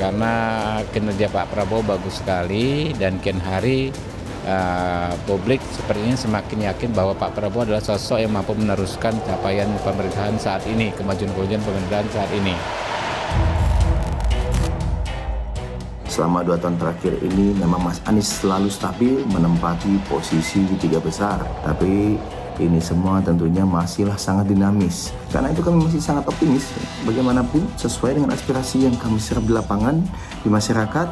karena kinerja Pak Prabowo bagus sekali dan kian hari publik sepertinya semakin yakin bahwa Pak Prabowo adalah sosok yang mampu meneruskan capaian pemerintahan saat ini, kemajuan-kemajuan pemerintahan saat ini. Selama 2 tahun terakhir ini memang Mas Anies selalu stabil menempati posisi di 3 besar. Tapi ini semua tentunya masihlah sangat dinamis. Karena itu kami masih sangat optimis. Bagaimanapun sesuai dengan aspirasi yang kami serap di lapangan, di masyarakat,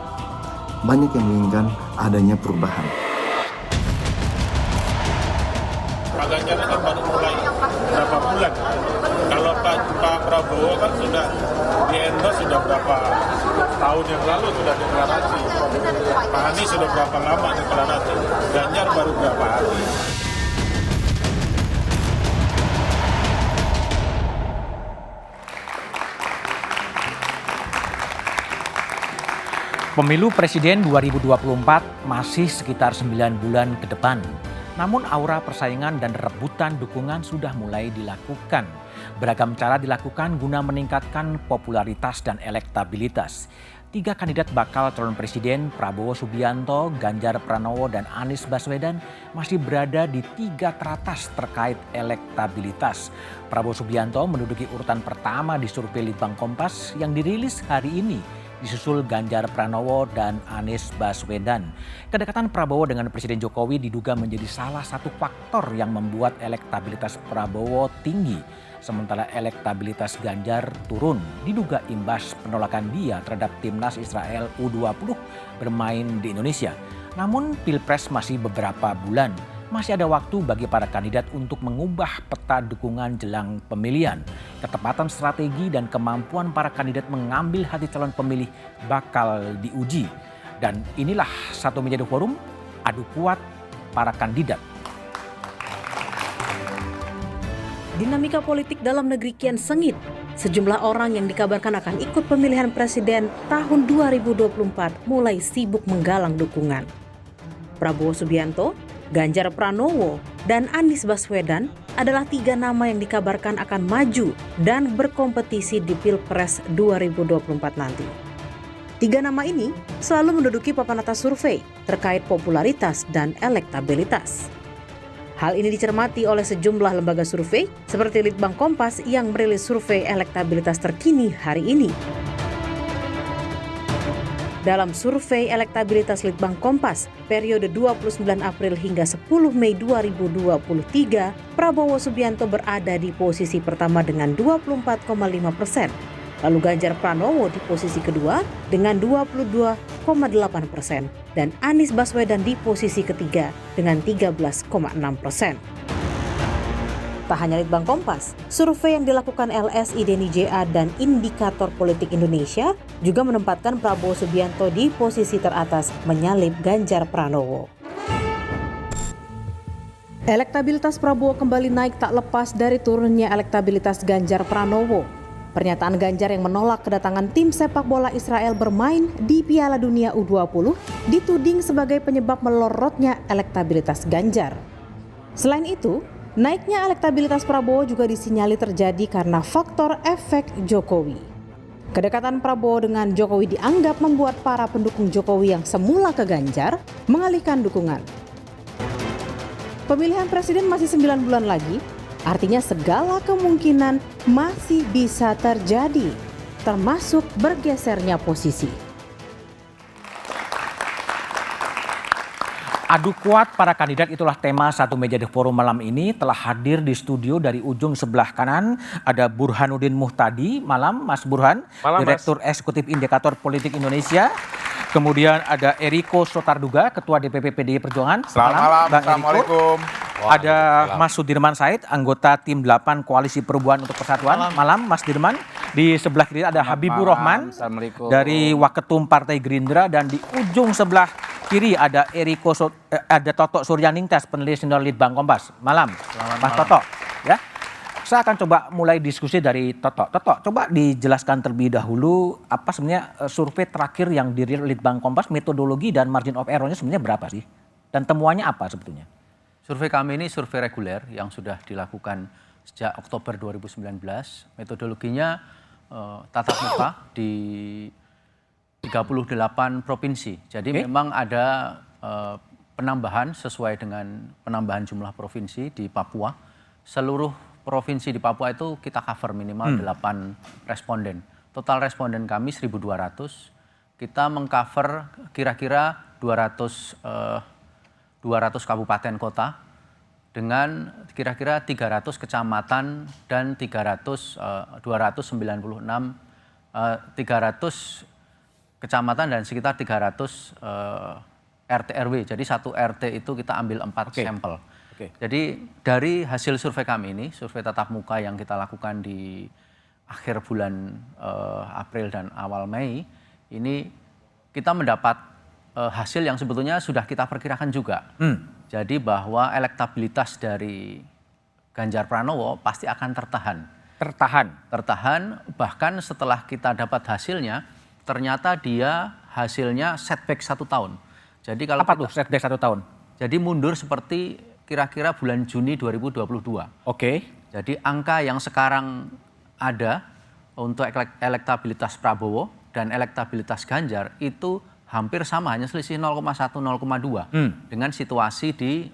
banyak yang menginginkan adanya perubahan. Pak Ganjar kan baru mulai berapa bulan. Kalau Pak Prabowo kan sudah di-endorse sudah berapa tahun yang lalu sudah deklarasi. Pak Anies sudah berapa lama deklarasi. Ganjar baru berapa hari. Pemilu Presiden 2024 masih sekitar 9 bulan ke depan. Namun aura persaingan dan rebutan dukungan sudah mulai dilakukan. Beragam cara dilakukan guna meningkatkan popularitas dan elektabilitas. 3 kandidat bakal calon presiden Prabowo Subianto, Ganjar Pranowo, dan Anies Baswedan masih berada di 3 teratas terkait elektabilitas. Prabowo Subianto menduduki urutan pertama di survei Litbang Kompas yang dirilis hari ini, disusul Ganjar Pranowo dan Anies Baswedan. Kedekatan Prabowo dengan Presiden Jokowi diduga menjadi salah satu faktor yang membuat elektabilitas Prabowo tinggi. Sementara elektabilitas Ganjar turun, diduga imbas penolakan dia terhadap timnas Israel U20 bermain di Indonesia. Namun Pilpres masih beberapa bulan. Masih ada waktu bagi para kandidat untuk mengubah peta dukungan jelang pemilihan. Ketepatan strategi dan kemampuan para kandidat mengambil hati calon pemilih bakal diuji. Dan inilah Satu Meja The Forum, adu kuat para kandidat. Dinamika politik dalam negeri kian sengit. Sejumlah orang yang dikabarkan akan ikut pemilihan presiden tahun 2024 mulai sibuk menggalang dukungan. Prabowo Subianto, Ganjar Pranowo, dan Anies Baswedan adalah 3 nama yang dikabarkan akan maju dan berkompetisi di Pilpres 2024 nanti. 3 nama ini selalu menduduki papan atas survei terkait popularitas dan elektabilitas. Hal ini dicermati oleh sejumlah lembaga survei seperti Litbang Kompas yang merilis survei elektabilitas terkini hari ini. Dalam survei elektabilitas Litbang Kompas periode 29 April hingga 10 Mei 2023, Prabowo Subianto berada di posisi pertama dengan 24,5%. Lalu Ganjar Pranowo di posisi kedua dengan 22,8% dan Anies Baswedan di posisi ketiga dengan 13,6%. Tak hanya Litbang Kompas, survei yang dilakukan LSI Denny JA dan Indikator Politik Indonesia juga menempatkan Prabowo Subianto di posisi teratas menyalip Ganjar Pranowo. Elektabilitas Prabowo kembali naik tak lepas dari turunnya elektabilitas Ganjar Pranowo. Pernyataan Ganjar yang menolak kedatangan tim sepak bola Israel bermain di Piala Dunia U20 dituding sebagai penyebab melorotnya elektabilitas Ganjar. Selain itu, naiknya elektabilitas Prabowo juga disinyalir terjadi karena faktor efek Jokowi. Kedekatan Prabowo dengan Jokowi dianggap membuat para pendukung Jokowi yang semula ke Ganjar mengalihkan dukungan. Pemilihan presiden masih 9 bulan lagi, artinya segala kemungkinan masih bisa terjadi, termasuk bergesernya posisi. Adu kuat para kandidat itulah tema Satu Meja The Forum malam ini. Telah hadir di studio dari ujung sebelah kanan ada Burhanuddin Muhtadi. Malam Mas Burhan, Malam, Direktur Eksekutif Indikator Politik Indonesia. Kemudian ada Eriko Sotarduga, Ketua DPP PDI Perjuangan. Selamat malam, Bang Assalamualaikum. Ada Mas Sudirman Said, anggota Tim 8 Koalisi Perubahan untuk Persatuan. Malam Mas Dirman. Di sebelah kiri ada Habibur Rahman dari Waketum Partai Gerindra, dan di ujung sebelah kiri ada ada Toto Suryaningtyas, peneliti senior Litbang Kompas. Malam, Mas Toto. Ya, saya akan coba mulai diskusi dari Toto. Toto, coba dijelaskan terlebih dahulu apa sebenarnya survei terakhir yang dirilis Litbang Kompas, metodologi dan margin of error-nya sebenarnya berapa sih? Dan temuannya apa sebetulnya? Survei kami ini survei reguler yang sudah dilakukan sejak Oktober 2019. Metodologinya tatap muka di 38 provinsi. Jadi memang ada penambahan sesuai dengan penambahan jumlah provinsi di Papua. Seluruh provinsi di Papua itu kita cover minimal 8 responden. Total responden kami 1.200. Kita mengcover kira-kira 200 kabupaten kota dengan kira-kira 300 kecamatan dan 300 kecamatan dan sekitar 300 RT RW. Jadi satu RT itu kita ambil 4 sampel. Jadi dari hasil survei kami ini, survei tatap muka yang kita lakukan di akhir bulan April dan awal Mei, ini kita mendapat hasil yang sebetulnya sudah kita perkirakan juga. Jadi bahwa elektabilitas dari Ganjar Pranowo pasti akan tertahan, bahkan setelah kita dapat hasilnya, ternyata dia hasilnya setback 1 tahun. Jadi kalau Apa tuh setback 1 tahun? Jadi mundur seperti kira-kira bulan Juni 2022. Jadi angka yang sekarang ada untuk elektabilitas Prabowo dan elektabilitas Ganjar itu hampir sama, hanya selisih 0,1, 0,2 dengan situasi di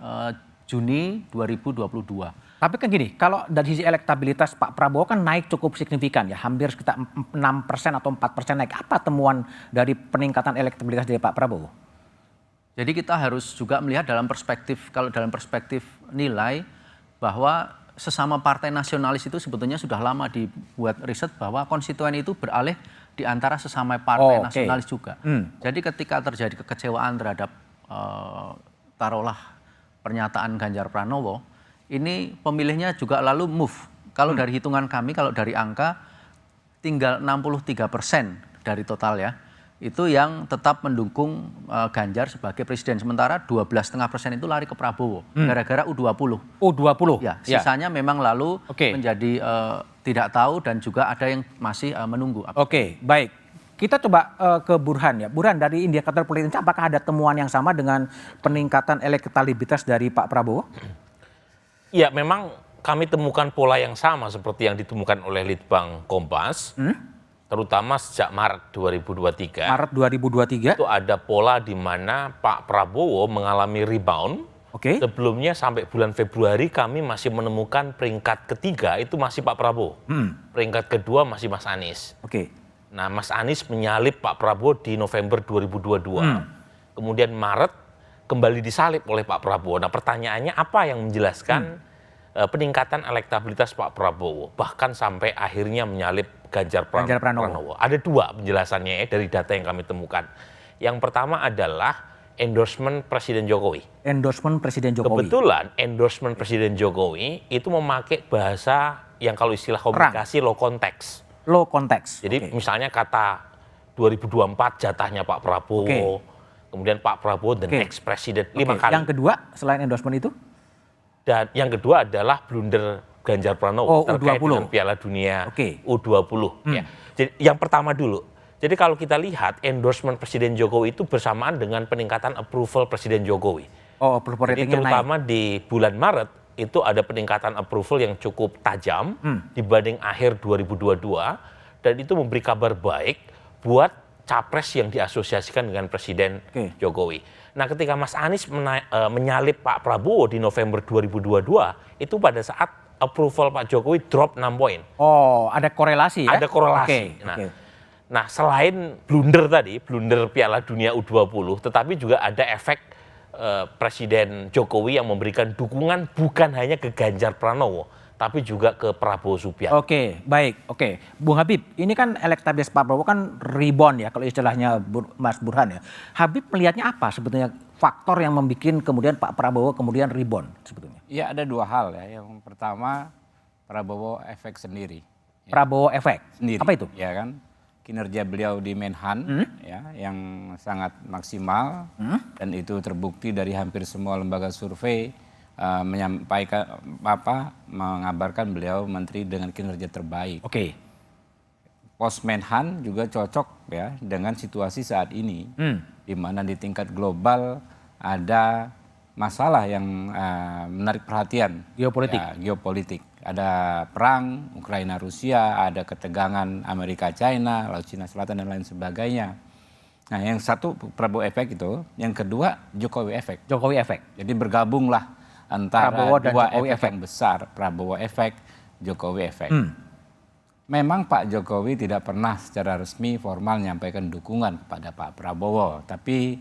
Juni 2022. Tapi kan gini, kalau dari sisi elektabilitas Pak Prabowo kan naik cukup signifikan ya, hampir sekitar 6% atau 4% naik. Apa temuan dari peningkatan elektabilitas dari Pak Prabowo? Jadi kita harus juga melihat dalam perspektif, kalau dalam perspektif nilai bahwa sesama partai nasionalis itu sebetulnya sudah lama dibuat riset bahwa konstituen itu beralih di antara sesama partai nasionalis juga. Jadi ketika terjadi kekecewaan terhadap taruhlah pernyataan Ganjar Pranowo, ini pemilihnya juga lalu move. Kalau dari hitungan kami, kalau dari angka tinggal 63% dari total ya, itu yang tetap mendukung Ganjar sebagai presiden. Sementara 12,5% itu lari ke Prabowo gara-gara U20. U20? Ya, sisanya memang lalu menjadi tidak tahu dan juga ada yang masih menunggu. Baik. Kita coba ke Burhan ya. Burhan, dari indikator politik apakah ada temuan yang sama dengan peningkatan elektabilitas dari Pak Prabowo? Ya, memang kami temukan pola yang sama seperti yang ditemukan oleh Litbang Kompas. Terutama sejak Maret 2023. Maret 2023. Itu ada pola di mana Pak Prabowo mengalami rebound. Sebelumnya sampai bulan Februari kami masih menemukan peringkat ketiga itu masih Pak Prabowo. Peringkat kedua masih Mas Anies. Nah, Mas Anies menyalip Pak Prabowo di November 2022. Kemudian Maret kembali disalip oleh Pak Prabowo. Nah, pertanyaannya apa yang menjelaskan peningkatan elektabilitas Pak Prabowo bahkan sampai akhirnya menyalip Ganjar Pranowo. Ada 2 penjelasannya ya, dari data yang kami temukan. Yang pertama adalah endorsement Presiden Jokowi. Endorsement Presiden Jokowi. Kebetulan endorsement Presiden Jokowi itu memakai bahasa yang kalau istilah komunikasi low context. Low context. Jadi misalnya kata 2024 jatahnya Pak Prabowo, kemudian Pak Prabowo the next president 5 kali. Yang kedua selain endorsement itu? Dan yang kedua adalah blunder Ganjar Pranowo terkait dengan Piala Dunia U20. Ya. Jadi yang pertama dulu. Jadi kalau kita lihat endorsement Presiden Jokowi itu bersamaan dengan peningkatan approval Presiden Jokowi. Approval ratingnya naik. Terutama di bulan Maret itu ada peningkatan approval yang cukup tajam dibanding akhir 2022 dan itu memberi kabar baik buat capres yang diasosiasikan dengan Presiden Jokowi. Nah, ketika Mas Anies menyalip Pak Prabowo di November 2022, itu pada saat approval Pak Jokowi drop 6 poin. Ada korelasi ya? Ada korelasi. Nah, selain blunder tadi, blunder Piala Dunia U20, tetapi juga ada efek Presiden Jokowi yang memberikan dukungan bukan hanya ke Ganjar Pranowo, tapi juga ke Prabowo Subianto. Bung Habib, ini kan elektabilitas Pak Prabowo kan rebound ya kalau istilahnya Mas Burhan ya. Habib melihatnya apa sebetulnya faktor yang membuat kemudian Pak Prabowo kemudian rebound sebetulnya? Ya, ada 2 hal ya. Yang pertama Prabowo efek sendiri. Prabowo efek sendiri. Apa itu? Ya kan, kinerja beliau di Menhan ya yang sangat maksimal dan itu terbukti dari hampir semua lembaga survei. Menyampaikan mengabarkan beliau menteri dengan kinerja terbaik. Pos Menhan juga cocok ya dengan situasi saat ini, di mana di tingkat global ada masalah yang menarik perhatian. Geopolitik. Ada perang Ukraina Rusia, ada ketegangan Amerika China, Laut Cina Selatan dan lain sebagainya. Nah, yang satu Prabowo efek itu, yang kedua Jokowi efek. Jokowi efek. Jadi bergabunglah antara Prabowo dan dua Jokowi efek yang besar, Prabowo efek, Jokowi efek. Memang Pak Jokowi tidak pernah secara resmi formal menyampaikan dukungan kepada Pak Prabowo, tapi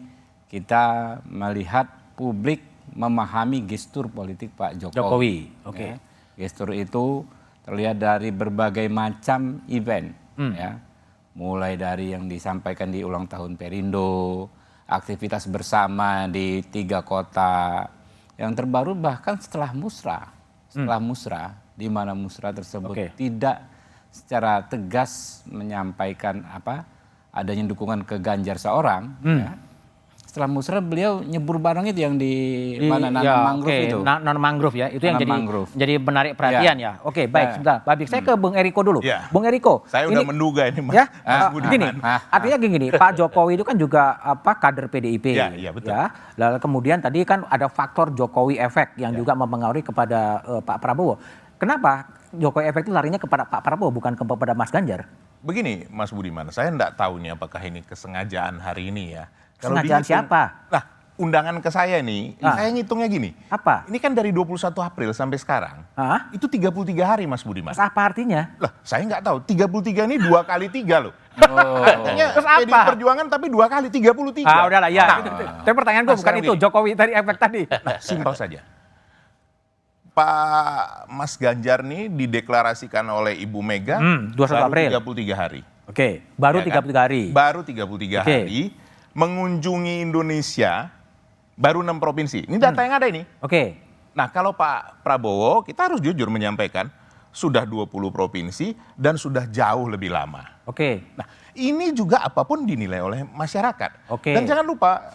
kita melihat publik memahami gestur politik Pak Jokowi. Jokowi, oke. Ya. Gestur itu terlihat dari berbagai macam event, ya. Mulai dari yang disampaikan di ulang tahun Perindo, aktivitas bersama di 3 kota, yang terbaru bahkan setelah musra, di mana musra tersebut tidak secara tegas menyampaikan adanya dukungan ke Ganjar seorang. Ya. Setelah musra beliau nyebur bareng itu yang di mana nanam mangrove itu. Nanam mangrove ya, itu yang mangrove. jadi menarik perhatian ya. Oke, baik, sebentar. Babik, saya ke Bung Eriko dulu. Ya. Bung Eriko. Saya udah menduga ini Mas. Ya, Budiman. gini, artinya gini, Pak Jokowi itu kan juga kader PDIP. Iya, betul. Ya. Lalu kemudian tadi kan ada faktor Jokowi efek yang juga mempengaruhi kepada Pak Prabowo. Kenapa Jokowi efek itu larinya kepada Pak Prabowo bukan kepada Mas Ganjar? Begini Mas Budiman, saya enggak tahu nih apakah ini kesengajaan hari ini ya. Kesengajaan siapa? Nah, undangan ke saya nih, saya ngitungnya gini. Apa? Ini kan dari 21 April sampai sekarang, itu 33 hari Mas Budiman. Mas apa artinya? Lah, saya nggak tahu. 33 ini 2 kali 3 loh. Artinya Terus PDI apa? Perjuangan tapi 2 kali, 33. Udahlah ya. Tapi pertanyaan gue bukan sekarang itu, gini. Jokowi tadi efek tadi. Nah, simpel saja. Pak Mas Ganjar nih dideklarasikan oleh Ibu Mega 21 baru April. 33 hari. Oke, baru Ya 33 hari. Baru 33 hari mengunjungi Indonesia baru 6 provinsi. Ini data yang ada ini. Oke. Nah, kalau Pak Prabowo kita harus jujur menyampaikan sudah 20 provinsi dan sudah jauh lebih lama. Oke. Nah, ini juga apapun dinilai oleh masyarakat. Oke. Dan jangan lupa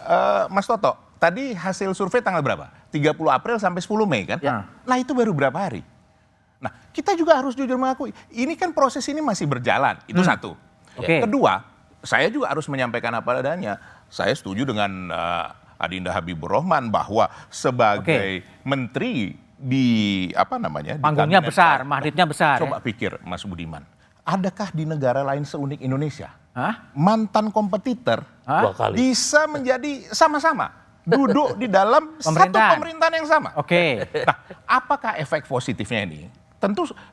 Mas Toto, tadi hasil survei tanggal berapa? 30 April sampai 10 Mei kan? Ya. Nah, itu baru berapa hari? Nah, kita juga harus jujur mengakui, ini kan proses ini masih berjalan. Itu satu. Oke. Kedua, saya juga harus menyampaikan apa adanya. Saya setuju dengan Adinda Habibur Rahman bahwa sebagai menteri di di Panggungnya kabinet besar, saya, magnetnya besar. coba pikir Mas Budiman, adakah di negara lain seunik Indonesia Hah? mantan kompetitor 2 kali. bisa menjadi sama-sama duduk di dalam satu Pemerintahan. pemerintahan yang sama? Oke. Nah, apakah efek positifnya ini?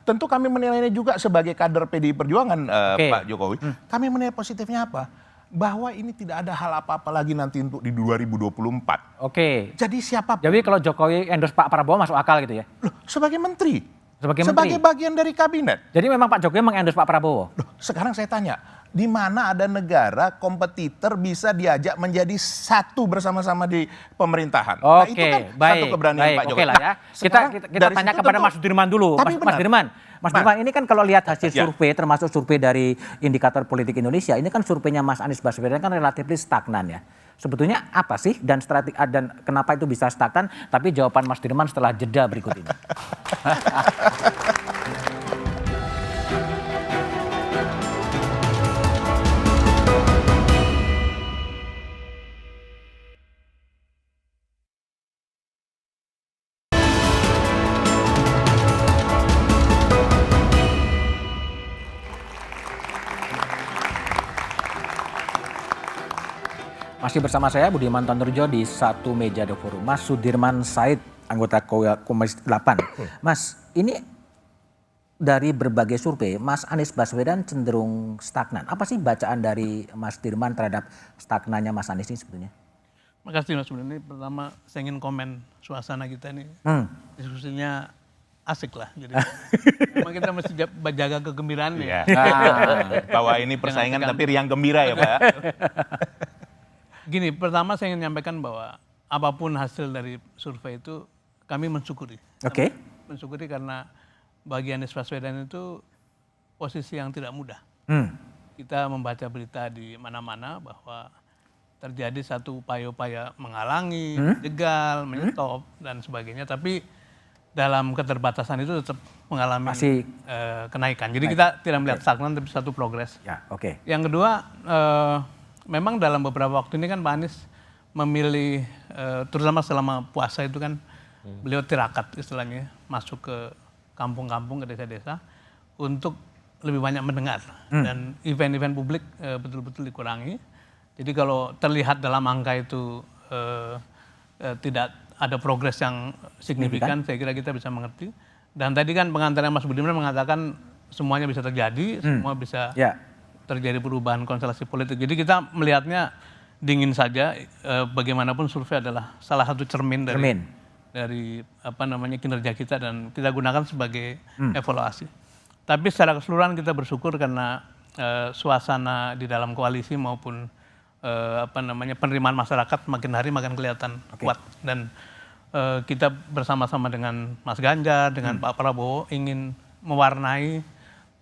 Tentu kami menilainya juga sebagai kader PDI Perjuangan Pak Jokowi. Kami menilai positifnya apa? Bahwa ini tidak ada hal apa-apa lagi nanti untuk di 2024. Oke. Jadi siapa? Jadi kalau Jokowi endorse Pak Prabowo masuk akal gitu ya? Loh, sebagai menteri. Sebagai menteri? bagian dari kabinet. Jadi memang Pak Jokowi mengendorse Pak Prabowo? Loh, sekarang saya tanya, di mana ada negara kompetitor bisa diajak menjadi satu bersama-sama di pemerintahan? Nah, itu kan satu keberanian Pak Jokowi. Oke lah ya. Nah, Kita dari tanya situ kepada tentu- Mas Sudirman dulu. Tapi Mas benar. Dirman. Mas Dirman, ini kan kalau lihat hasil Ya. survei, termasuk survei dari Indikator Politik Indonesia, ini kan surveinya Mas Anies Baswedan kan relatif stagnan ya. Sebetulnya apa sih dan strategi dan kenapa itu bisa stagnan? Tapi jawaban Mas Dirman setelah jeda berikut ini. Masih bersama saya Budiman Tanurjo di satu meja The Forum. Mas Sudirman Said, anggota Komisi 8. Mas, ini dari berbagai survei, Mas Anies Baswedan cenderung stagnan. Apa sih bacaan dari Mas Dirman terhadap stagnannya Mas Anies ini sebetulnya? Makasih Mas Budi. Ini pertama saya ingin komen suasana kita ini. Diskusinya asik lah. Jadi memang kita mesti jaga kegembiraan Iya. ya. Bahwa ini persaingan tapi riang gembira ya Pak. Gini, pertama saya ingin menyampaikan bahwa apapun hasil dari survei itu kami mensyukuri. Oke. Mensyukuri karena bagi Anies Baswedan itu posisi yang tidak mudah. Kita membaca berita di mana-mana bahwa terjadi satu upaya-upaya menghalangi, jegal, menyetop dan sebagainya. Tapi dalam keterbatasan itu tetap mengalami kenaikan. Jadi kita tidak melihat stagnan tapi satu progres. Ya, oke. Yang kedua, memang dalam beberapa waktu ini kan Pak Anies memilih, terutama selama puasa itu kan beliau tirakat istilahnya, masuk ke kampung-kampung, ke desa-desa untuk lebih banyak mendengar dan event-event publik betul-betul dikurangi. Jadi kalau terlihat dalam angka itu tidak ada progres yang signifikan, saya kira kita bisa mengerti. Dan tadi kan pengantarnya Mas Budiman mengatakan semuanya bisa terjadi, semua bisa terjadi perubahan konstelasi politik. Jadi kita melihatnya dingin saja, bagaimanapun survei adalah salah satu cermin dari apa namanya kinerja kita dan kita gunakan sebagai evaluasi. Tapi secara keseluruhan kita bersyukur karena suasana di dalam koalisi maupun apa namanya penerimaan masyarakat makin hari makin kelihatan kuat dan kita bersama-sama dengan Mas Ganjar, dengan Pak Prabowo ingin mewarnai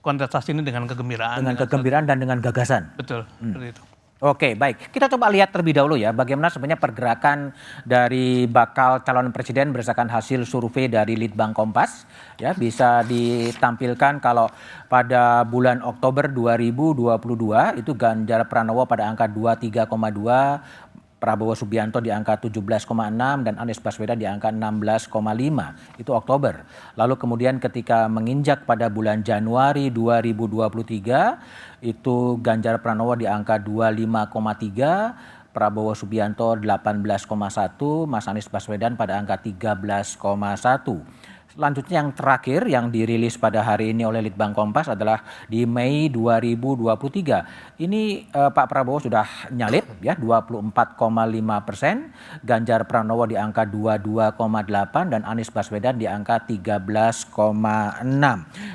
kontestasi ini dengan kegembiraan. Dengan kegembiraan dan dengan gagasan. Betul, seperti itu. Oke, baik. Kita coba lihat terlebih dahulu ya bagaimana sebenarnya pergerakan dari bakal calon presiden berdasarkan hasil survei dari Litbang Kompas. Ya, bisa ditampilkan kalau pada bulan Oktober 2022 itu Ganjar Pranowo pada angka 23,2, Prabowo Subianto di angka 17,6 dan Anies Baswedan di angka 16,5. Itu Oktober. Lalu kemudian ketika menginjak pada bulan Januari 2023 itu Ganjar Pranowo di angka 25,3, Prabowo Subianto 18,1, Mas Anies Baswedan pada angka 13,1. Selanjutnya yang terakhir yang dirilis pada hari ini oleh Litbang Kompas adalah di Mei 2023. Ini Pak Prabowo sudah nyalip ya 24,5%, Ganjar Pranowo di angka 22,8 dan Anies Baswedan di angka 13,6.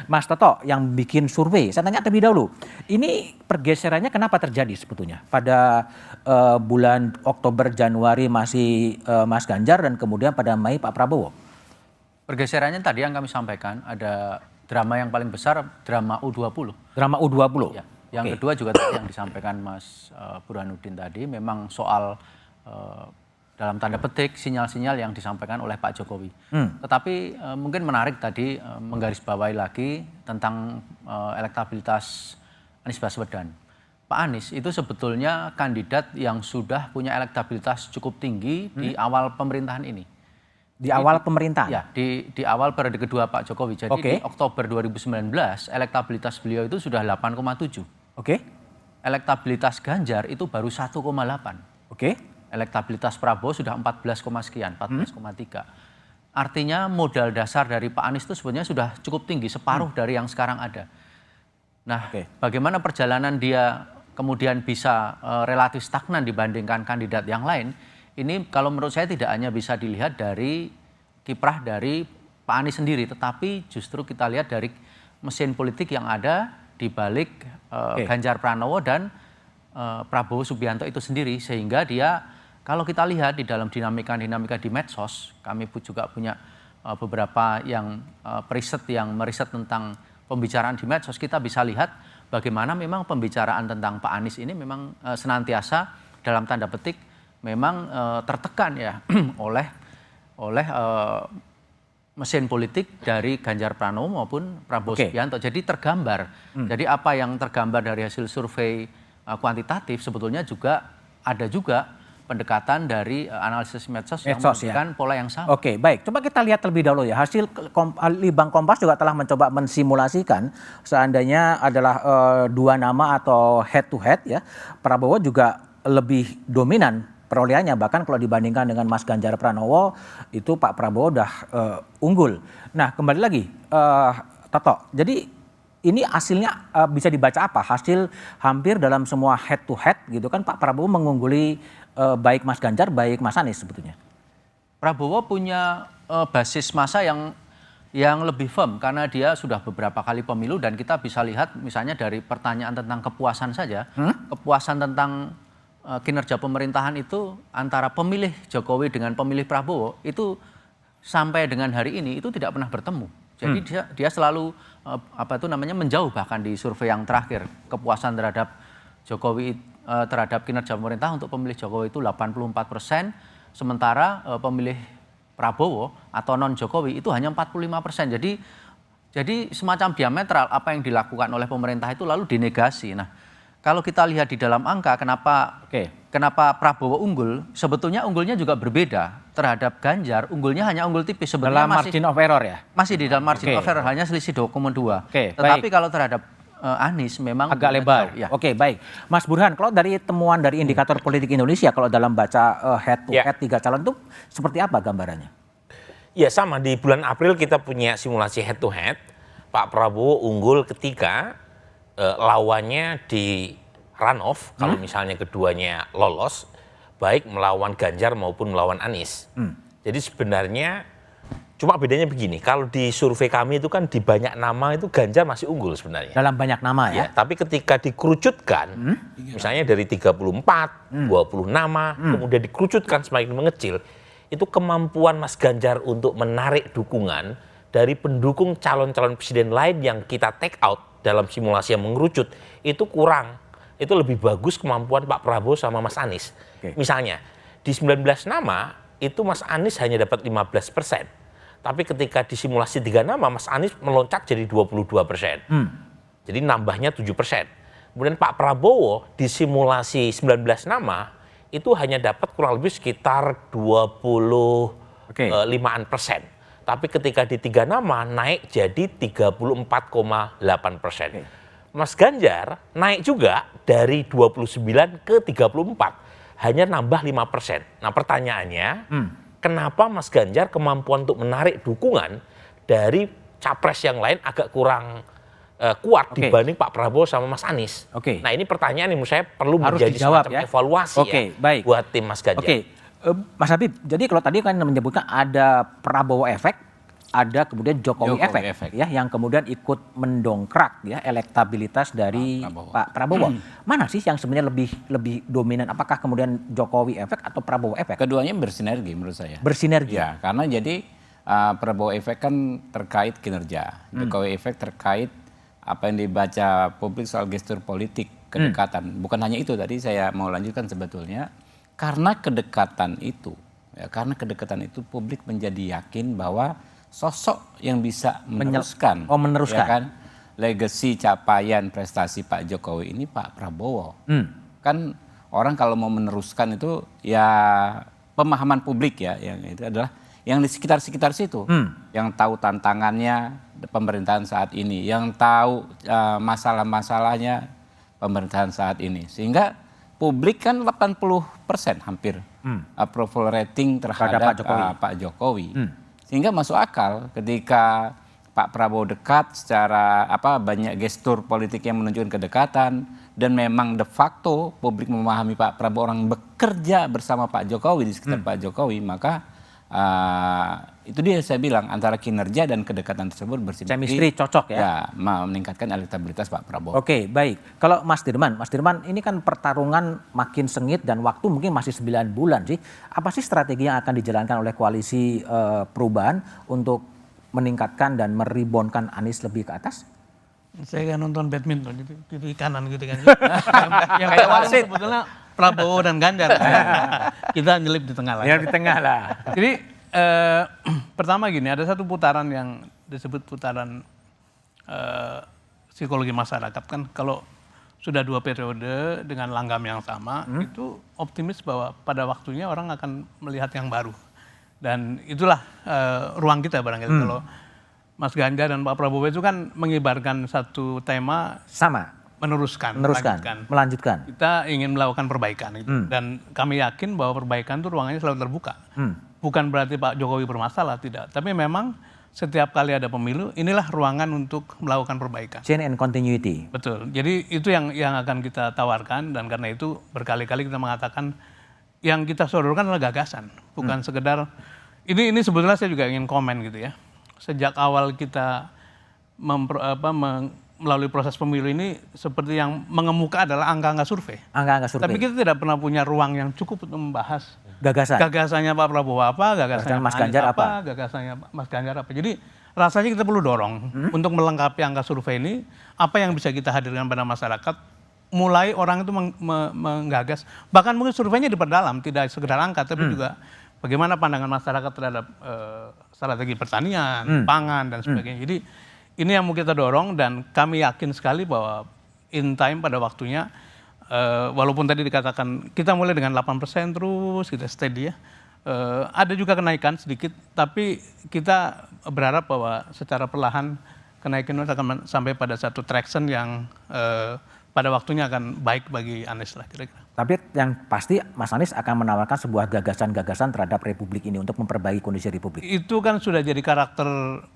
Mas Toto yang bikin survei, saya tanya terlebih dahulu. Ini pergeserannya kenapa terjadi sebetulnya? Pada bulan Oktober Januari masih Mas Ganjar dan kemudian pada Mei Pak Prabowo. Pergeserannya tadi yang kami sampaikan, ada drama yang paling besar, drama U20. Drama U20? Ya. Yang kedua juga tadi yang disampaikan Mas Burhanuddin tadi, memang soal dalam tanda petik sinyal-sinyal yang disampaikan oleh Pak Jokowi. Tetapi mungkin menarik tadi menggarisbawahi lagi tentang elektabilitas Anies Baswedan. Pak Anies itu sebetulnya kandidat yang sudah punya elektabilitas cukup tinggi di awal pemerintahan ini. Di awal pemerintahan? Ya, di awal periode kedua Pak Jokowi. Jadi di Oktober 2019, elektabilitas beliau itu sudah 8,7. Elektabilitas Ganjar itu baru 1,8. Elektabilitas Prabowo sudah 14, sekian, 14,3. Artinya modal dasar dari Pak Anies itu sebenarnya sudah cukup tinggi, separuh dari yang sekarang ada. Nah, bagaimana perjalanan dia kemudian bisa relatif stagnan dibandingkan kandidat yang lain, ini kalau menurut saya tidak hanya bisa dilihat dari kiprah dari Pak Anies sendiri, tetapi justru kita lihat dari mesin politik yang ada di balik Ganjar Pranowo dan Prabowo Subianto itu sendiri. Sehingga dia, kalau kita lihat di dalam dinamika-dinamika di medsos, kami juga punya beberapa yang periset yang meriset tentang pembicaraan di medsos, kita bisa lihat bagaimana memang pembicaraan tentang Pak Anies ini memang senantiasa dalam tanda petik memang tertekan ya oleh mesin politik dari Ganjar Pranowo maupun Prabowo Subianto. Jadi tergambar. Jadi apa yang tergambar dari hasil survei kuantitatif sebetulnya juga ada juga pendekatan dari analisis medsos yang menunjukkan pola yang sama. Oke, baik. Coba kita lihat terlebih dahulu ya. Hasil Litbang Kompas juga telah mencoba mensimulasikan seandainya adalah dua nama atau head to head ya. Prabowo juga lebih dominan perolehannya, bahkan kalau dibandingkan dengan Mas Ganjar Pranowo itu Pak Prabowo udah unggul. Nah kembali lagi Toto, jadi ini hasilnya bisa dibaca apa? Hasil hampir dalam semua head to head gitu kan Pak Prabowo mengungguli baik Mas Ganjar baik Mas Anies sebetulnya. Prabowo punya basis massa yang lebih firm karena dia sudah beberapa kali pemilu dan kita bisa lihat misalnya dari pertanyaan tentang kepuasan saja, kepuasan tentang kinerja pemerintahan itu antara pemilih Jokowi dengan pemilih Prabowo itu sampai dengan hari ini itu tidak pernah bertemu. Jadi dia selalu menjauh bahkan di survei yang terakhir. Kepuasan terhadap Jokowi terhadap kinerja pemerintah untuk pemilih Jokowi itu 84%, sementara pemilih Prabowo atau non Jokowi itu hanya 45%. Jadi semacam diametral apa yang dilakukan oleh pemerintah itu lalu dinegasi. Nah, kalau kita lihat di dalam angka, kenapa Prabowo unggul? Sebetulnya unggulnya juga berbeda terhadap Ganjar. Unggulnya hanya unggul tipis. Sebetulnya dalam margin of error ya? Masih di dalam margin of error, hanya selisih 2,2. Tetapi kalau terhadap Anies memang agak lebar. Ya. Oke, baik. Mas Burhan, kalau dari temuan dari Indikator Politik Indonesia, kalau dalam baca head to head 3 calon itu seperti apa gambarannya? Ya sama, di bulan April kita punya simulasi head to head. Pak Prabowo unggul ketika lawannya di runoff, kalau misalnya keduanya lolos, baik melawan Ganjar maupun melawan Anies. Jadi sebenarnya cuma bedanya begini, kalau di survei kami itu kan di banyak nama itu Ganjar masih unggul sebenarnya. Dalam banyak nama ya? Tapi ketika dikerucutkan, misalnya dari 34, 20 nama, kemudian dikerucutkan semakin mengecil, itu kemampuan Mas Ganjar untuk menarik dukungan dari pendukung calon-calon presiden lain yang kita take out dalam simulasi yang mengerucut, itu kurang. Itu lebih bagus kemampuan Pak Prabowo sama Mas Anies. Misalnya, di 19 nama, itu Mas Anies hanya dapat 15%. Tapi ketika di simulasi 3 nama, Mas Anies meloncat jadi 22%. Jadi nambahnya 7%. Kemudian Pak Prabowo di simulasi 19 nama, itu hanya dapat kurang lebih sekitar 25%. Tapi ketika di 3 nama, naik jadi 34,8%. Mas Ganjar naik juga dari 29 ke 34, hanya nambah 5%. Nah pertanyaannya, kenapa Mas Ganjar kemampuan untuk menarik dukungan dari capres yang lain agak kurang kuat dibanding Pak Prabowo sama Mas Anies? Nah ini pertanyaan yang menurut saya perlu harus menjadi dijawab, semacam evaluasi baik. Buat tim Mas Ganjar. Mas Habib, jadi kalau tadi kan menyebutkan ada Prabowo efek, ada kemudian Jokowi efek, ya, yang kemudian ikut mendongkrak ya elektabilitas dari Pak Prabowo. Mana sih yang sebenarnya lebih dominan? Apakah kemudian Jokowi efek atau Prabowo efek? Keduanya bersinergi menurut saya. Bersinergi. Ya, karena jadi Prabowo efek kan terkait kinerja, Jokowi efek terkait apa yang dibaca publik soal gestur politik, kedekatan. Bukan hanya itu, tadi saya mau lanjutkan sebetulnya. Karena kedekatan itu publik menjadi yakin bahwa sosok yang bisa meneruskan, ya kan, legasi capaian prestasi Pak Jokowi ini Pak Prabowo. Kan orang kalau mau meneruskan itu ya pemahaman publik ya, yang itu adalah yang di sekitar situ, yang tahu tantangannya pemerintahan saat ini, yang tahu masalah-masalahnya pemerintahan saat ini, sehingga publik kan 80% hampir approval rating terhadap Pak Jokowi. Sehingga masuk akal ketika Pak Prabowo dekat secara banyak gestur politik yang menunjukkan kedekatan, dan memang de facto publik memahami Pak Prabowo orang bekerja bersama Pak Jokowi di sekitar Pak Jokowi, maka itu dia saya bilang antara kinerja dan kedekatan tersebut bersinergi. Chemistry cocok ya? Ya, meningkatkan elektabilitas Pak Prabowo. Oke, baik. Kalau Mas Dirman ini kan pertarungan makin sengit dan waktu mungkin masih 9 bulan sih. Apa sih strategi yang akan dijalankan oleh koalisi perubahan untuk meningkatkan dan meribonkan Anies lebih ke atas? Saya kan nonton badminton di kanan gitu kan. yang kayak wasit sebetulnya Prabowo dan Ganjar. Kita nyelip di tengah lah. Ya di tengah lah. Jadi pertama gini, ada satu putaran yang disebut putaran psikologi masyarakat kan. Kalau sudah 2 periode dengan langgam yang sama, itu optimis bahwa pada waktunya orang akan melihat yang baru. Dan itulah ruang kita barangkali. Kalau Mas Ganjar dan Pak Prabowo itu kan mengibarkan satu tema sama, melanjutkan. Kita ingin melakukan perbaikan itu. Dan kami yakin bahwa perbaikan itu ruangannya selalu terbuka. Bukan berarti Pak Jokowi bermasalah, tidak. Tapi memang setiap kali ada pemilu, inilah ruangan untuk melakukan perbaikan. Change and continuity. Betul. Jadi itu yang akan kita tawarkan, dan karena itu berkali-kali kita mengatakan yang kita sodorkan adalah gagasan, bukan sekedar ini sebetulnya saya juga ingin komen gitu ya. Sejak awal kita melalui proses pemilu ini, seperti yang mengemuka adalah angka-angka survei. Tapi kita tidak pernah punya ruang yang cukup untuk membahas gagasannya Pak Prabowo apa, gagasannya Mas Ganjar apa, gagasannya Mas Ganjar apa. Jadi rasanya kita perlu dorong untuk melengkapi angka survei ini, apa yang bisa kita hadirkan pada masyarakat. Mulai orang itu menggagas, bahkan mungkin surveinya diperdalam, tidak sekedar angka, tapi juga bagaimana pandangan masyarakat terhadap strategi pertanian, pangan, dan sebagainya. Jadi ini yang mau kita dorong, dan kami yakin sekali bahwa in time pada waktunya, walaupun tadi dikatakan kita mulai dengan 8% terus, kita steady ya, ada juga kenaikan sedikit, tapi kita berharap bahwa secara perlahan kenaikan akan sampai pada satu traction yang pada waktunya akan baik bagi Anies lah kira-kira. Tapi yang pasti Mas Anies akan menawarkan sebuah gagasan-gagasan terhadap Republik ini untuk memperbaiki kondisi Republik. Itu kan sudah jadi karakter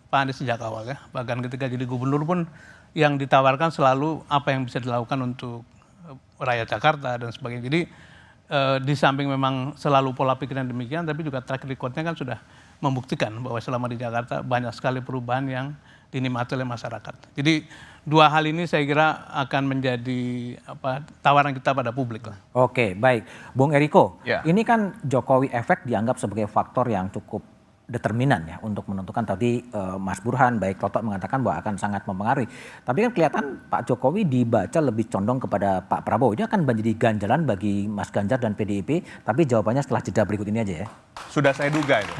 Pak Anies sejak awal ya. Bahkan ketika jadi gubernur pun yang ditawarkan selalu apa yang bisa dilakukan untuk rakyat Jakarta dan sebagainya. Jadi di samping memang selalu pola pikir yang demikian, tapi juga track record-nya kan sudah membuktikan bahwa selama di Jakarta banyak sekali perubahan yang dinikmati oleh masyarakat. Jadi dua hal ini saya kira akan menjadi tawaran kita pada publik lah. Oke, baik. Bung Eriko, Ya. ini kan Jokowi efek dianggap sebagai faktor yang cukup determinan ya untuk menentukan. Tadi Mas Burhan, baik Totok mengatakan bahwa akan sangat mempengaruhi. Tapi kan kelihatan Pak Jokowi dibaca lebih condong kepada Pak Prabowo. Ini akan menjadi ganjalan bagi Mas Ganjar dan PDIP. Tapi jawabannya setelah jeda berikut ini aja ya. Sudah saya duga itu.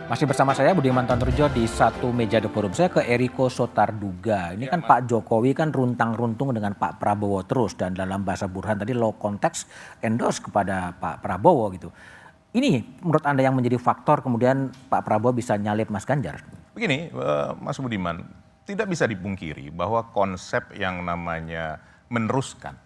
Masih bersama saya Budiman Tanurjo di satu meja The Forum. Saya ke Eriko Sotarduga. Ini kan Pak Jokowi kan runtang-runtung dengan Pak Prabowo terus. Dan dalam bahasa Burhan tadi low context endorse kepada Pak Prabowo gitu. Ini menurut Anda yang menjadi faktor kemudian Pak Prabowo bisa nyalip Mas Ganjar? Begini, Mas Budiman, tidak bisa dipungkiri bahwa konsep yang namanya meneruskan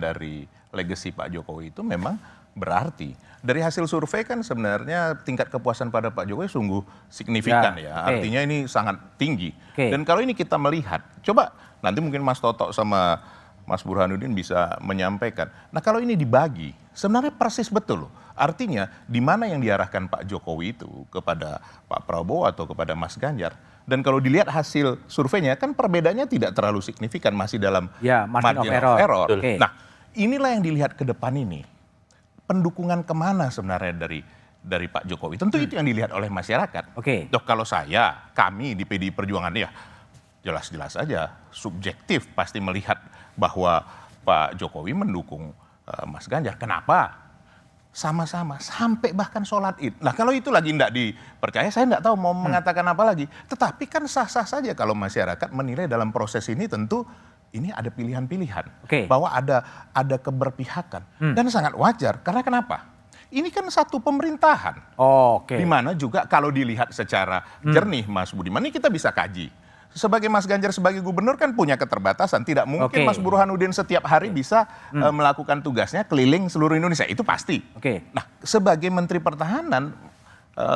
dari legasi Pak Jokowi itu memang berarti. Dari hasil survei kan sebenarnya tingkat kepuasan pada Pak Jokowi sungguh signifikan ya. Artinya ini sangat tinggi. Dan kalau ini kita melihat, coba nanti mungkin Mas Toto sama Mas Burhanuddin bisa menyampaikan. Nah kalau ini dibagi, sebenarnya persis betul loh. Artinya di mana yang diarahkan Pak Jokowi itu kepada Pak Prabowo atau kepada Mas Ganjar. Dan kalau dilihat hasil surveinya kan perbedaannya tidak terlalu signifikan, masih dalam margin of error. Nah inilah yang dilihat ke depan ini. Pendukungan kemana sebenarnya dari Pak Jokowi? Tentu itu yang dilihat oleh masyarakat. Dok, kalau kami di PDI Perjuangan ya jelas-jelas aja subjektif pasti melihat bahwa Pak Jokowi mendukung Mas Ganjar. Kenapa? Sama-sama sampai bahkan sholat Id. Nah kalau itu lagi tidak dipercaya, saya tidak tahu mau mengatakan apa lagi. Tetapi kan sah-sah saja kalau masyarakat menilai dalam proses ini tentu ini ada pilihan-pilihan, bahwa ada keberpihakan dan sangat wajar. Karena kenapa? Ini kan satu pemerintahan, di mana juga kalau dilihat secara jernih, Mas Budiman, ini kita bisa kaji. Sebagai Mas Ganjar sebagai gubernur kan punya keterbatasan, tidak mungkin Mas Burhanuddin setiap hari bisa melakukan tugasnya keliling seluruh Indonesia, itu pasti. Nah, sebagai Menteri Pertahanan,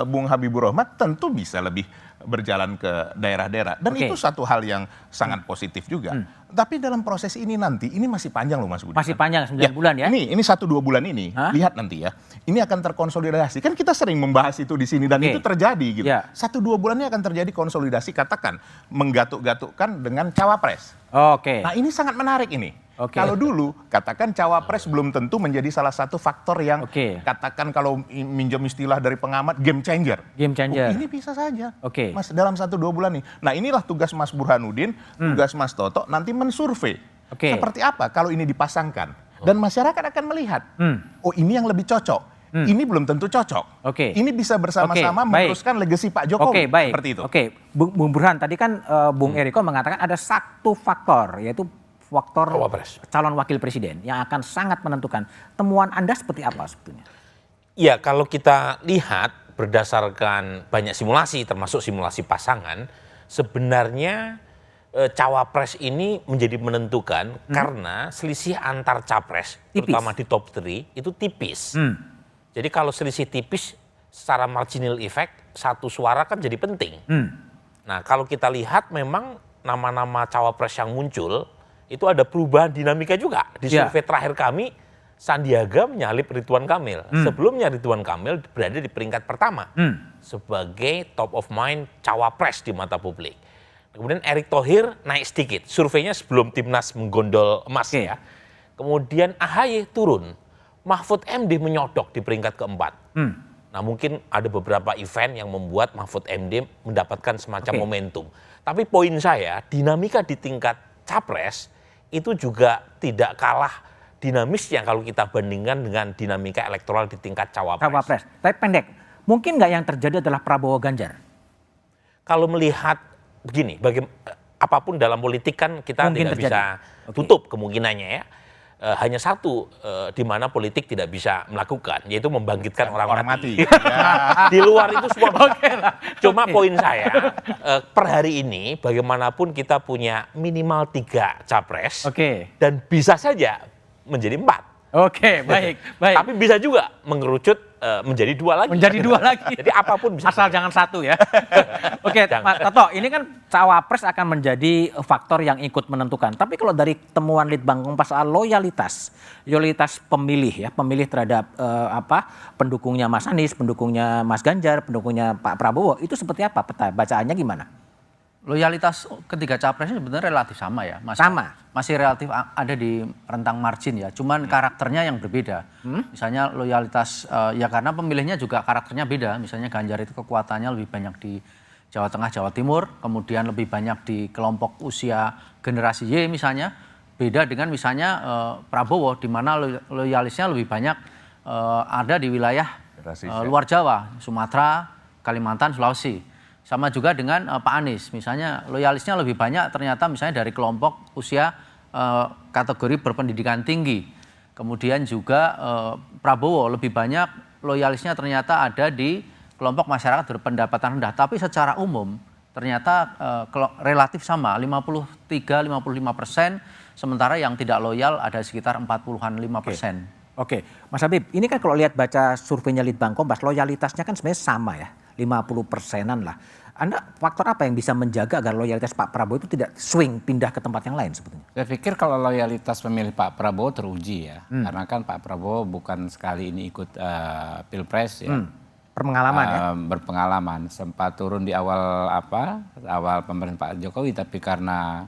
Bung Habibur Rahman tentu bisa lebih berjalan ke daerah-daerah. Dan itu satu hal yang sangat positif juga. Tapi dalam proses ini nanti, ini masih panjang loh Mas Budi. Masih panjang, 9 bulan ya? Ini 1-2 bulan ini, lihat nanti ya. Ini akan terkonsolidasi. Kan kita sering membahas itu di sini dan itu terjadi gitu. 1-2 bulan ini akan terjadi konsolidasi, katakan menggatuk-gatukkan dengan cawapres. Nah ini sangat menarik ini. Kalau dulu katakan cawapres belum tentu menjadi salah satu faktor yang katakan kalau minjem istilah dari pengamat game changer. Ini bisa saja Mas dalam 1-2 bulan nih. Nah inilah tugas Mas Burhanuddin, tugas Mas Toto nanti mensurvei seperti apa kalau ini dipasangkan. Dan masyarakat akan melihat, oh ini yang lebih cocok. Ini belum tentu cocok. Ini bisa bersama-sama meneruskan legasi Pak Jokowi. Seperti itu. Bung Burhan, tadi kan Bung Eriko mengatakan ada satu faktor, yaitu faktor calon wakil presiden yang akan sangat menentukan. Temuan Anda seperti apa sebetulnya? Ya, kalau kita lihat berdasarkan banyak simulasi, termasuk simulasi pasangan, sebenarnya cawapres ini menjadi menentukan karena selisih antar capres, terutama di top 3, itu tipis. Jadi kalau selisih tipis secara marginal effect, satu suara kan jadi penting. Nah kalau kita lihat memang nama-nama cawapres yang muncul, itu ada perubahan dinamika juga. Di survei terakhir kami, Sandiaga menyalip Ridwan Kamil. Sebelumnya Ridwan Kamil berada di peringkat pertama sebagai top of mind cawapres di mata publik. Kemudian Erick Thohir naik sedikit, surveinya sebelum Timnas menggondol emas ya. Kemudian AHY turun, Mahfud MD menyodok di peringkat keempat. Nah mungkin ada beberapa event yang membuat Mahfud MD mendapatkan semacam momentum. Tapi poin saya, dinamika di tingkat capres itu juga tidak kalah dinamisnya kalau kita bandingkan dengan dinamika elektoral di tingkat cawapres. Cawapres. Tapi pendek, mungkin nggak yang terjadi adalah Prabowo Ganjar? Kalau melihat begini, apapun dalam politik kan kita Mungkin tidak terjadi. bisa tutup kemungkinannya ya. Hanya satu di mana politik tidak bisa melakukan, yaitu membangkitkan orang mati. Di luar itu semua bisa. Cuma poin saya, per hari ini bagaimanapun kita punya minimal 3 capres, dan bisa saja menjadi 4. Oke, baik. Tapi bisa juga mengerucut menjadi 2 lagi. Menjadi 2 lagi. Jadi apapun bisa. Asal jangan 1 ya. Oke, Pak Toto, ini kan cawapres akan menjadi faktor yang ikut menentukan. Tapi kalau dari temuan Litbang Kompas soal loyalitas pemilih ya, pemilih terhadap pendukungnya Mas Anies, pendukungnya Mas Ganjar, pendukungnya Pak Prabowo, itu seperti apa peta bacaannya gimana? Loyalitas ketiga capresnya sebenarnya relatif sama ya, masih relatif ada di rentang margin ya, cuman karakternya yang berbeda. Misalnya loyalitas ya karena pemilihnya juga karakternya beda. Misalnya Ganjar itu kekuatannya lebih banyak di Jawa Tengah, Jawa Timur, kemudian lebih banyak di kelompok usia generasi Y misalnya. Beda dengan misalnya Prabowo, di mana loyalisnya lebih banyak ada di wilayah luar Jawa, Sumatera, Kalimantan, Sulawesi. Sama juga dengan Pak Anies, misalnya loyalisnya lebih banyak ternyata misalnya dari kelompok usia kategori berpendidikan tinggi. Kemudian juga Prabowo lebih banyak loyalisnya ternyata ada di kelompok masyarakat berpendapatan rendah. Tapi secara umum ternyata relatif sama, 53-55%, sementara yang tidak loyal ada sekitar 40-an 5%. Oke, Mas Habib, ini kan kalau lihat baca surveinya Litbang Kompas, loyalitasnya kan sebenarnya sama ya, 50%-an lah. Anda faktor apa yang bisa menjaga agar loyalitas Pak Prabowo itu tidak swing pindah ke tempat yang lain sebetulnya? Saya pikir kalau loyalitas pemilih Pak Prabowo teruji ya, karena kan Pak Prabowo bukan sekali ini ikut pilpres ya. Berpengalaman ya? Berpengalaman, sempat turun di awal pemerintahan Pak Jokowi, tapi karena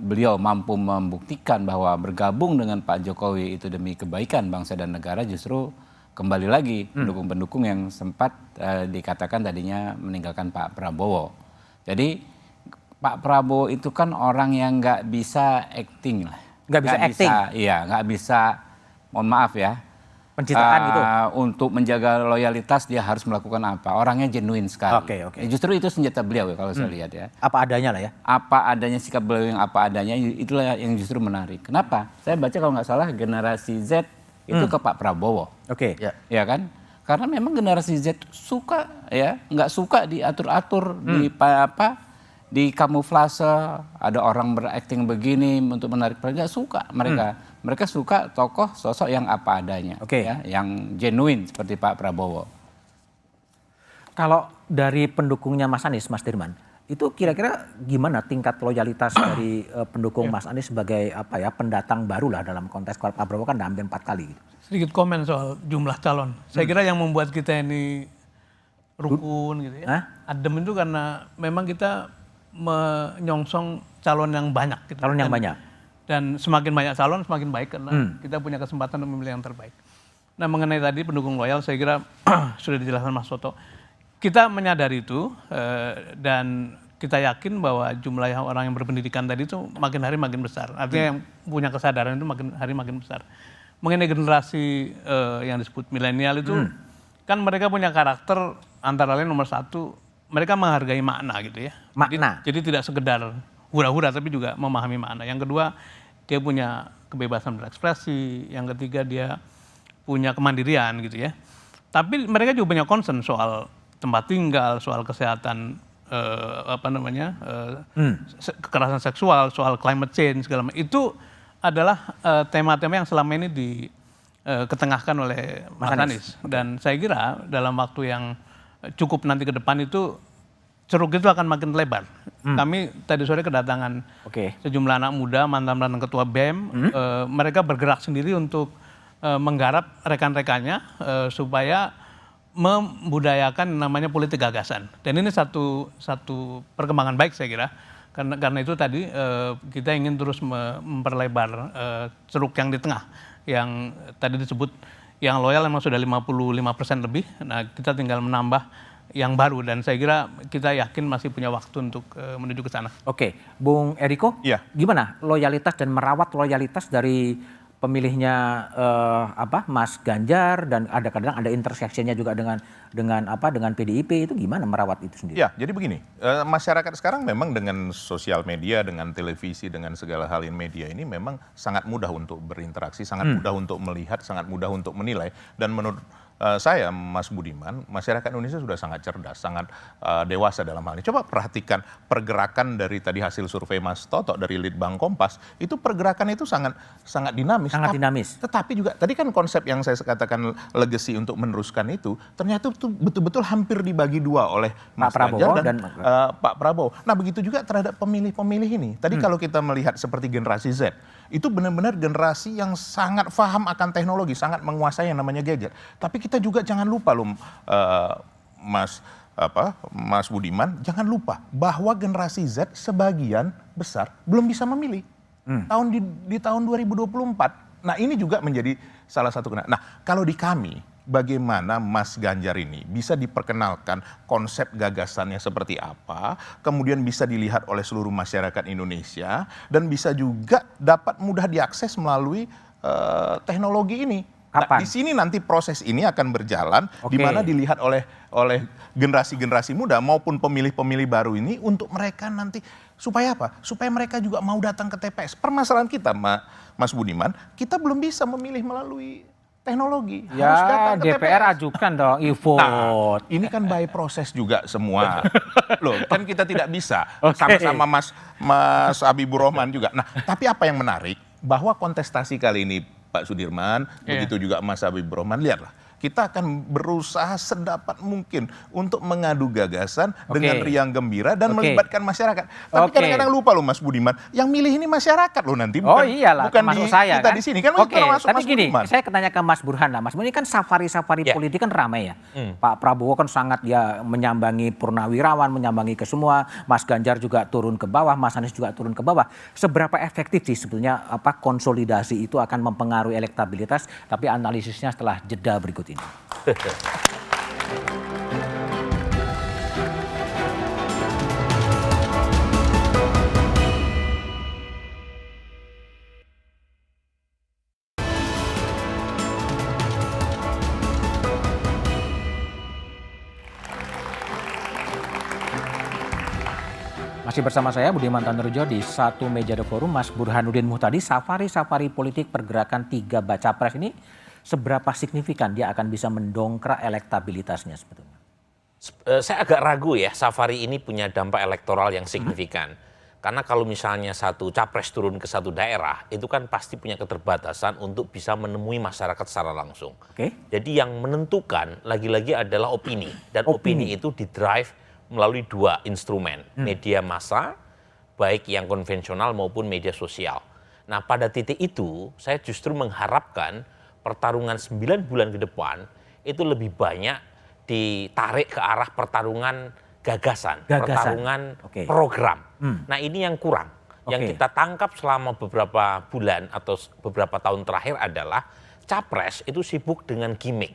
beliau mampu membuktikan bahwa bergabung dengan Pak Jokowi itu demi kebaikan bangsa dan negara, justru kembali lagi pendukung-pendukung yang sempat dikatakan tadinya meninggalkan Pak Prabowo. Jadi Pak Prabowo itu kan orang yang nggak bisa acting lah. Nggak bisa acting? Iya, nggak bisa, mohon maaf ya. Pencitraan gitu? Untuk menjaga loyalitas dia harus melakukan apa? Orangnya genuine sekali. Oke. Justru itu senjata beliau ya kalau saya lihat ya. Apa adanya lah ya? Apa adanya, sikap beliau yang apa adanya, itulah yang justru menarik. Kenapa? Saya baca kalau nggak salah generasi Z itu ke Pak Prabowo. Oke. Ya kan? Karena memang generasi Z suka ya, nggak suka diatur-atur, di kamuflase, ada orang berakting begini untuk menarik perhatian, nggak suka mereka. Mereka suka tokoh sosok yang apa adanya, ya, yang genuine seperti Pak Prabowo. Kalau dari pendukungnya Mas Anies, Mas Dirman, itu kira-kira gimana tingkat loyalitas dari pendukung Mas Anies sebagai pendatang baru lah dalam konteks Pak Prabowo kan hampir 4 kali. Gitu. Sedikit komen soal jumlah calon. Saya kira yang membuat kita ini rukun gitu ya. Adem itu karena memang kita menyongsong calon yang banyak. Gitu. Calon yang banyak. Dan semakin banyak calon semakin baik karena kita punya kesempatan untuk memilih yang terbaik. Nah mengenai tadi pendukung loyal saya kira sudah dijelaskan Mas Toto. Kita menyadari itu dan kita yakin bahwa jumlah orang yang berpendidikan tadi itu makin hari makin besar. Artinya yang punya kesadaran itu makin hari makin besar. Mengenai generasi yang disebut milenial itu kan mereka punya karakter antara lain nomor 1 mereka menghargai makna gitu ya. Makna. Jadi tidak sekedar hura-hura tapi juga memahami makna. Yang kedua dia punya kebebasan berekspresi. Yang ketiga dia punya kemandirian gitu ya. Tapi mereka juga punya concern soal tempat tinggal, soal kesehatan, kekerasan seksual, soal climate change segala macam. Itu adalah tema-tema yang selama ini diketengahkan oleh Mas Anies. Dan saya kira dalam waktu yang cukup nanti ke depan itu ceruk itu akan makin lebar. Kami tadi sore kedatangan sejumlah anak muda, mantan ketua BEM, mereka bergerak sendiri untuk menggarap rekan-rekannya supaya membudayakan namanya politik gagasan. Dan ini satu perkembangan baik saya kira. Karena itu tadi kita ingin terus memperlebar ceruk yang di tengah, yang tadi disebut yang loyal memang sudah 55% lebih. Nah kita tinggal menambah yang baru dan saya kira kita yakin masih punya waktu untuk menuju ke sana. Oke, Bung Eriko, gimana loyalitas dan merawat loyalitas dari pemilihnya Mas Ganjar dan kadang ada interseksinya juga dengan PDIP, itu gimana merawat itu sendiri? Ya, jadi begini, masyarakat sekarang memang dengan sosial media, dengan televisi, dengan segala hal media ini memang sangat mudah untuk berinteraksi, sangat mudah untuk melihat, sangat mudah untuk menilai. Dan menurut saya, Mas Budiman, masyarakat Indonesia sudah sangat cerdas, sangat dewasa dalam hal ini. Coba perhatikan pergerakan dari tadi hasil survei Mas Toto dari Litbang Kompas, itu pergerakan itu sangat dinamis. Sangat dinamis. Tetapi juga tadi kan konsep yang saya katakan legacy untuk meneruskan itu, ternyata itu betul-betul hampir dibagi dua oleh Mas Ganjar dan Pak Prabowo. Nah, begitu juga terhadap pemilih-pemilih ini. Tadi kalau kita melihat seperti generasi Z, itu benar-benar generasi yang sangat paham akan teknologi, sangat menguasai yang namanya gadget. Tapi kita juga jangan lupa loh, Mas Budiman, jangan lupa bahwa generasi Z sebagian besar belum bisa memilih di tahun 2024. Nah, ini juga menjadi salah satu Nah, kalau di kami, bagaimana Mas Ganjar ini bisa diperkenalkan konsep gagasannya seperti apa, kemudian bisa dilihat oleh seluruh masyarakat Indonesia, dan bisa juga dapat mudah diakses melalui teknologi ini. Nah, di sini nanti proses ini akan berjalan, di mana dilihat oleh generasi-generasi muda maupun pemilih-pemilih baru ini, untuk mereka nanti supaya apa? Supaya mereka juga mau datang ke TPS. Permasalahan kita, Mas Budiman, kita belum bisa memilih melalui teknologi. Harus datang ke DPR TPS. ajukan dong e-vote. Nah, ini kan by proses juga semua. Loh, kan kita tidak bisa sama-sama Mas Habibur Rahman juga. Nah, tapi apa yang menarik, bahwa kontestasi kali ini Pak Sudirman, begitu juga Mas Habibur Rahman, lihatlah. Kita akan berusaha sedapat mungkin untuk mengadu gagasan dengan riang gembira dan melibatkan masyarakat. Tapi kadang-kadang lupa loh Mas Budiman, yang milih ini masyarakat loh nanti, bukan termasuk saya kita kan? di sini kan. Tapi gini, saya tanya ke Mas Burhan lah. Mas Burhan ini kan safari politik kan ramai ya. Pak Prabowo kan sangat menyambangi Purnawirawan, menyambangi ke semua. Mas Ganjar juga turun ke bawah, Mas Anies juga turun ke bawah. Seberapa efektif sih sebetulnya konsolidasi itu akan mempengaruhi elektabilitas? Tapi analisisnya setelah jeda berikut ini. Masih bersama saya Budiman Tanurjo di satu meja The Forum. Mas Burhanuddin Muhtadi, safari politik pergerakan 3 baca pres ini seberapa signifikan dia akan bisa mendongkrak elektabilitasnya sebetulnya? Saya agak ragu ya, safari ini punya dampak elektoral yang signifikan. Karena kalau misalnya satu capres turun ke satu daerah, itu kan pasti punya keterbatasan untuk bisa menemui masyarakat secara langsung. Jadi yang menentukan lagi-lagi adalah opini. Dan opini itu didrive melalui 2 instrumen, media massa, baik yang konvensional maupun media sosial. Nah, pada titik itu, saya justru mengharapkan pertarungan 9 bulan ke depan itu lebih banyak ditarik ke arah pertarungan gagasan. Pertarungan program. Nah, ini yang kurang. Yang kita tangkap selama beberapa bulan atau beberapa tahun terakhir adalah capres itu sibuk dengan gimmick.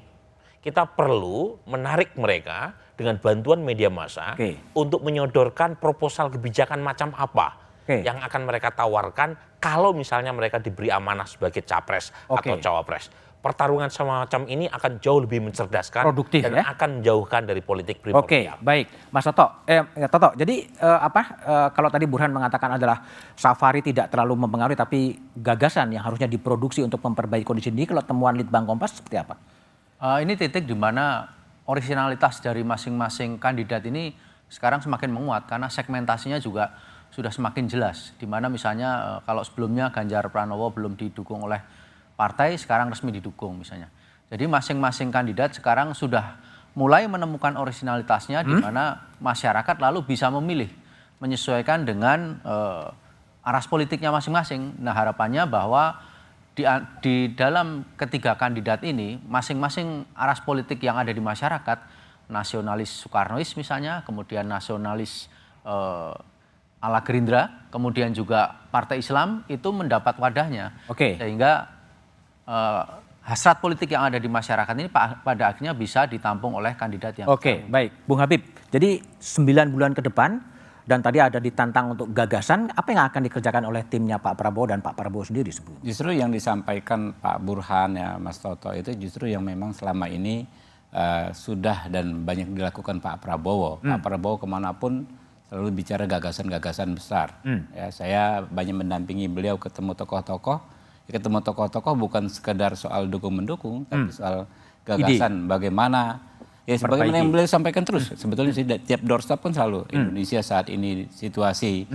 Kita perlu menarik mereka dengan bantuan media massa untuk menyodorkan proposal kebijakan macam apa yang akan mereka tawarkan kalau misalnya mereka diberi amanah sebagai capres atau cawapres. Pertarungan semacam ini akan jauh lebih mencerdaskan, produktif, dan akan menjauhkan dari politik primordial. Baik, Mas Toto. Toto, jadi kalau tadi Burhan mengatakan adalah safari tidak terlalu mempengaruhi, tapi gagasan yang harusnya diproduksi untuk memperbaiki kondisi ini, kalau temuan Litbang Kompas seperti apa? Ini titik di mana originalitas dari masing-masing kandidat ini sekarang semakin menguat karena segmentasinya juga sudah semakin jelas. Di mana misalnya kalau sebelumnya Ganjar Pranowo belum didukung oleh partai, sekarang resmi didukung misalnya. Jadi masing-masing kandidat sekarang sudah mulai menemukan originalitasnya di mana masyarakat lalu bisa memilih menyesuaikan dengan aras politiknya masing-masing. Nah, harapannya bahwa di dalam ketiga kandidat ini, masing-masing aras politik yang ada di masyarakat, nasionalis Soekarnois misalnya, kemudian nasionalis ala Gerindra, kemudian juga Partai Islam, itu mendapat wadahnya. Sehingga hasrat politik yang ada di masyarakat ini pada akhirnya bisa ditampung oleh kandidat yang baik. Bung Habib, jadi 9 bulan ke depan dan tadi ada ditantang untuk gagasan, apa yang akan dikerjakan oleh timnya Pak Prabowo dan Pak Prabowo sendiri sebelumnya? Justru yang disampaikan Pak Burhan ya Mas Toto itu justru yang memang selama ini sudah dan banyak dilakukan Pak Prabowo. Pak Prabowo kemanapun selalu bicara gagasan-gagasan besar. Ya, saya banyak mendampingi beliau ketemu tokoh-tokoh. Ketemu tokoh-tokoh bukan sekedar soal dukung-mendukung, tapi soal gagasan bagaimana. Ya sebagaimana yang beliau sampaikan terus, sebetulnya sih tiap doorstop pun selalu Indonesia saat ini situasi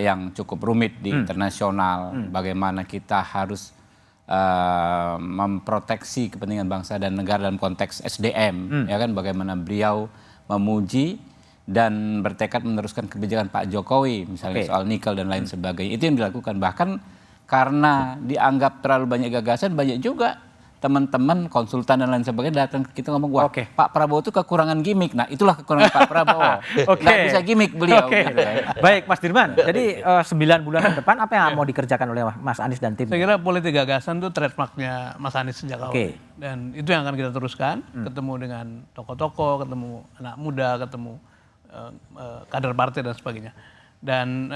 yang cukup rumit di internasional, bagaimana kita harus memproteksi kepentingan bangsa dan negara dalam konteks SDM, ya kan, bagaimana beliau memuji dan bertekad meneruskan kebijakan Pak Jokowi, misalnya soal nikel dan lain sebagainya, itu yang dilakukan. Bahkan karena dianggap terlalu banyak gagasan, banyak juga teman-teman konsultan dan lain sebagainya datang ke kita ngomong, wah Pak Prabowo itu kekurangan gimmick. Nah itulah kekurangan Pak Prabowo. Nggak bisa gimmick beliau. Gitu, ya. Baik Mas Dirman, jadi 9 bulan ke depan apa yang mau dikerjakan oleh Mas Anies dan tim? Saya kira politik gagasan itu trademarknya Mas Anies sejak awal. Dan itu yang akan kita teruskan, ketemu dengan tokoh-tokoh, ketemu anak muda, ketemu kader partai dan sebagainya. Dan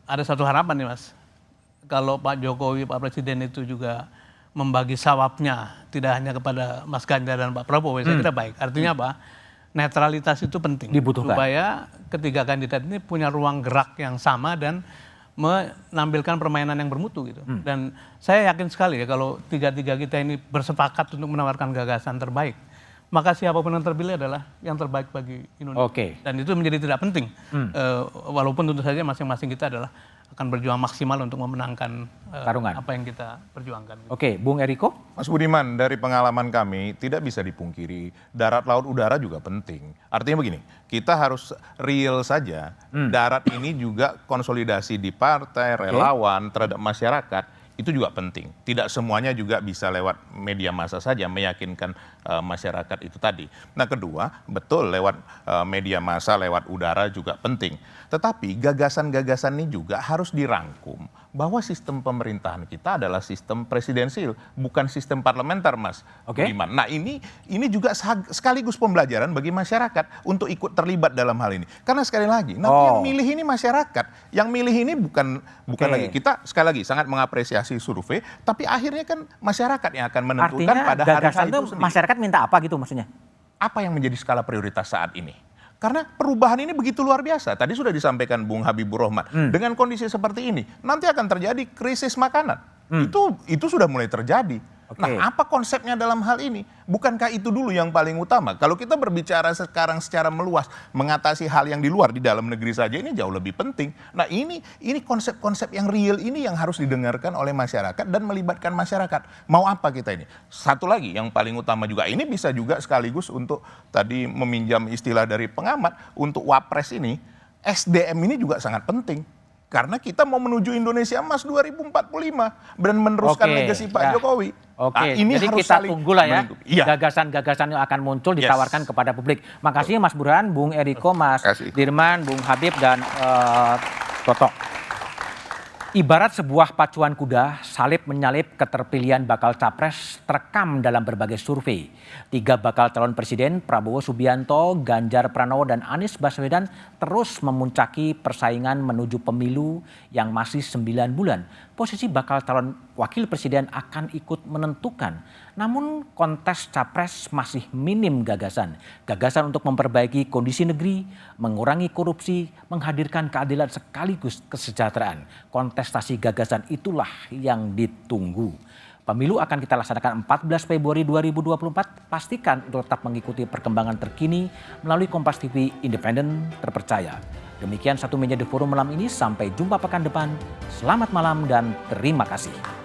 ada satu harapan nih Mas, kalau Pak Jokowi, Pak Presiden itu juga membagi sawapnya tidak hanya kepada Mas Ganjar dan Pak Prabowo, saya kira baik. Artinya apa? Netralitas itu penting. Dibutuhkan. Supaya ketiga kandidat ini punya ruang gerak yang sama dan menampilkan permainan yang bermutu gitu. Dan saya yakin sekali ya kalau tiga-tiga kita ini bersepakat untuk menawarkan gagasan terbaik, maka siapapun yang terpilih adalah yang terbaik bagi Indonesia. Dan itu menjadi tidak penting. Walaupun tentu saja masing-masing kita adalah akan berjuang maksimal untuk memenangkan apa yang kita perjuangkan. Oke, Bung Eriko? Mas Budiman, dari pengalaman kami tidak bisa dipungkiri darat, laut, udara juga penting. Artinya begini, kita harus real saja. Darat ini juga konsolidasi di partai, relawan, terhadap masyarakat. Itu juga penting. Tidak semuanya juga bisa lewat media massa saja meyakinkan masyarakat itu tadi. Nah kedua, betul lewat media massa, lewat udara juga penting. Tetapi gagasan-gagasan ini juga harus dirangkum bahwa sistem pemerintahan kita adalah sistem presidensil, bukan sistem parlementer, Mas Budiman. Nah ini juga sekaligus pembelajaran bagi masyarakat untuk ikut terlibat dalam hal ini. Karena sekali lagi, nanti yang milih ini masyarakat, yang milih ini bukan lagi kita, sekali lagi sangat mengapresiasi survei, tapi akhirnya kan masyarakat yang akan menentukan. Artinya pada hari gagasan itu itu masyarakat minta apa gitu maksudnya? Apa yang menjadi skala prioritas saat ini? Karena perubahan ini begitu luar biasa. Tadi sudah disampaikan Bung Habibur Rahman. Dengan kondisi seperti ini, nanti akan terjadi krisis makanan. Itu sudah mulai terjadi. Nah, apa konsepnya dalam hal ini? Bukankah itu dulu yang paling utama? Kalau kita berbicara sekarang secara meluas, mengatasi hal yang di luar, di dalam negeri saja, ini jauh lebih penting. Nah, ini konsep-konsep yang real ini yang harus didengarkan oleh masyarakat dan melibatkan masyarakat. Mau apa kita ini? Satu lagi yang paling utama juga, ini bisa juga sekaligus untuk tadi meminjam istilah dari pengamat, untuk Wapres ini, SDM ini juga sangat penting. Karena kita mau menuju Indonesia Emas 2045 dan meneruskan legasi Pak Jokowi. Ini jadi harus kita tunggulah ya, gagasan-gagasan yang akan muncul ditawarkan kepada publik. Makasih Mas Burhan, Bung Eriko, Mas Dirman, Bung Habib, dan Toto. Ibarat sebuah pacuan kuda, salib menyalip keterpilihan bakal capres terekam dalam berbagai survei. 3 bakal calon presiden Prabowo Subianto, Ganjar Pranowo, dan Anies Baswedan terus memuncaki persaingan menuju pemilu yang masih 9 bulan. Posisi bakal calon wakil presiden akan ikut menentukan. Namun kontes capres masih minim gagasan. Gagasan untuk memperbaiki kondisi negeri, mengurangi korupsi, menghadirkan keadilan sekaligus kesejahteraan. Kontestasi gagasan itulah yang ditunggu. Pemilu akan kita laksanakan 14 Februari 2024. Pastikan untuk tetap mengikuti perkembangan terkini melalui Kompas TV independen terpercaya. Demikian Satu Meja The Forum malam ini. Sampai jumpa pekan depan. Selamat malam dan terima kasih.